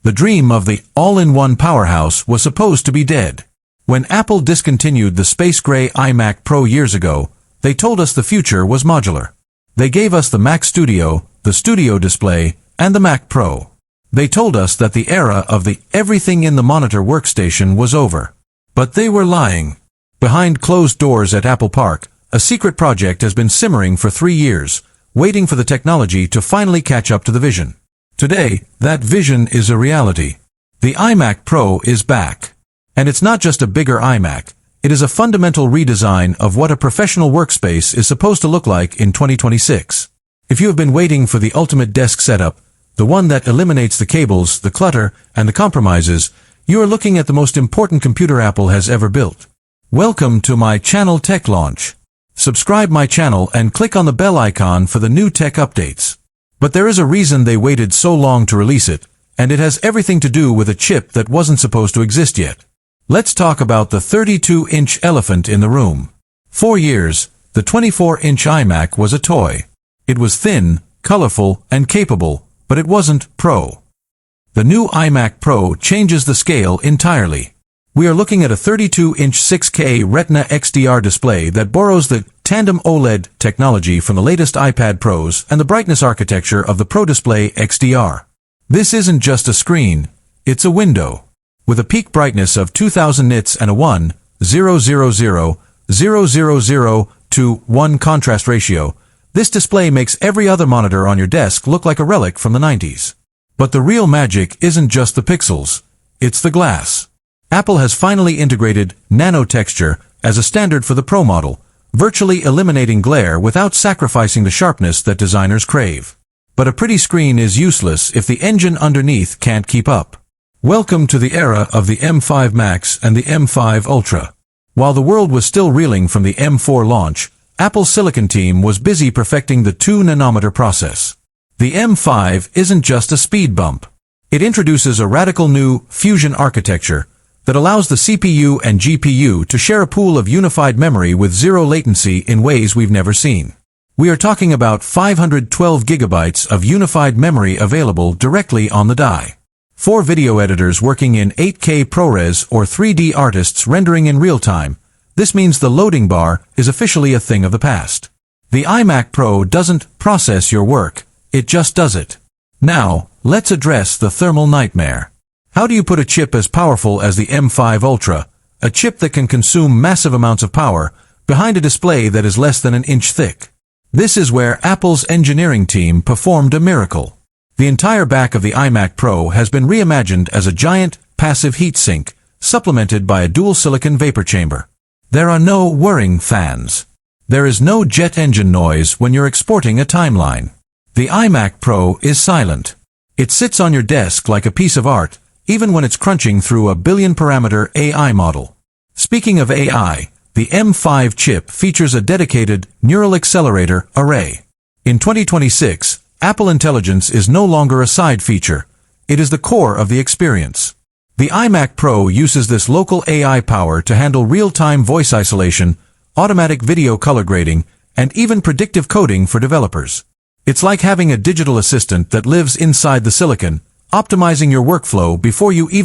The dream of the all-in-one powerhouse was supposed to be dead. When Apple discontinued the space gray iMac Pro years ago, they told us the future was modular. They gave us the Mac Studio, the Studio Display, and the Mac Pro. They told us that the era of the everything in the monitor workstation was over. But they were lying. Behind closed doors at Apple Park, a secret project has been simmering for 3 years, waiting for the technology to finally catch up to the vision. Today, that vision is a reality. The iMac Pro is back. And it's not just a bigger iMac, it is a fundamental redesign of what a professional workspace is supposed to look like in 2026. If you have been waiting for the ultimate desk setup, the one that eliminates the cables, the clutter, and the compromises, you are looking at the most important computer Apple has ever built. Welcome to my channel Tech Launch. Subscribe my channel and click on the bell icon for the new tech updates. But there is a reason they waited so long to release it, and it has everything to do with a chip that wasn't supposed to exist yet. Let's talk about the 32-inch elephant in the room. For years, the 24-inch iMac was a toy. It was thin, colorful, and capable, but it wasn't Pro. The new iMac Pro changes the scale entirely. We are looking at a 32-inch 6K Retina XDR display that borrows the tandem OLED technology from the latest iPad Pros and the brightness architecture of the Pro Display XDR. This isn't just a screen, it's a window. With a peak brightness of 2000 nits and a 1:0,0,0,0,0,0 contrast ratio, this display makes every other monitor on your desk look like a relic from the 90s. But the real magic isn't just the pixels, it's the glass. Apple has finally integrated Nano-texture as a standard for the Pro model, virtually eliminating glare without sacrificing the sharpness that designers crave. But a pretty screen is useless if the engine underneath can't keep up. Welcome to the era of the M5 Max and the M5 Ultra. While the world was still reeling from the M4 launch, Apple's silicon team was busy perfecting the 2-nanometer process. The M5 isn't just a speed bump. It introduces a radical new fusion architecture that allows the CPU and GPU to share a pool of unified memory with zero latency in ways we've never seen. We are talking about 512 gigabytes of unified memory available directly on the die. 4 video editors working in 8K ProRes or 3D artists rendering in real time. This means the loading bar is officially a thing of the past. The iMac Pro doesn't process your work, it just does it. Now, let's address the thermal nightmare. How do you put a chip as powerful as the M5 Ultra, a chip that can consume massive amounts of power, behind a display that is less than an inch thick? This is where Apple's engineering team performed a miracle. The entire back of the iMac Pro has been reimagined as a giant, passive heat sink, supplemented by a dual silicon vapor chamber. There are no whirring fans. There is no jet engine noise when you're exporting a timeline. The iMac Pro is silent. It sits on your desk like a piece of art, even when it's crunching through a billion-parameter AI model. Speaking of AI, the M5 chip features a dedicated neural accelerator array. In 2026, Apple Intelligence is no longer a side feature. It is the core of the experience. The iMac Pro uses this local AI power to handle real-time voice isolation, automatic video color grading, and even predictive coding for developers. It's like having a digital assistant that lives inside the silicon, optimizing your workflow before you even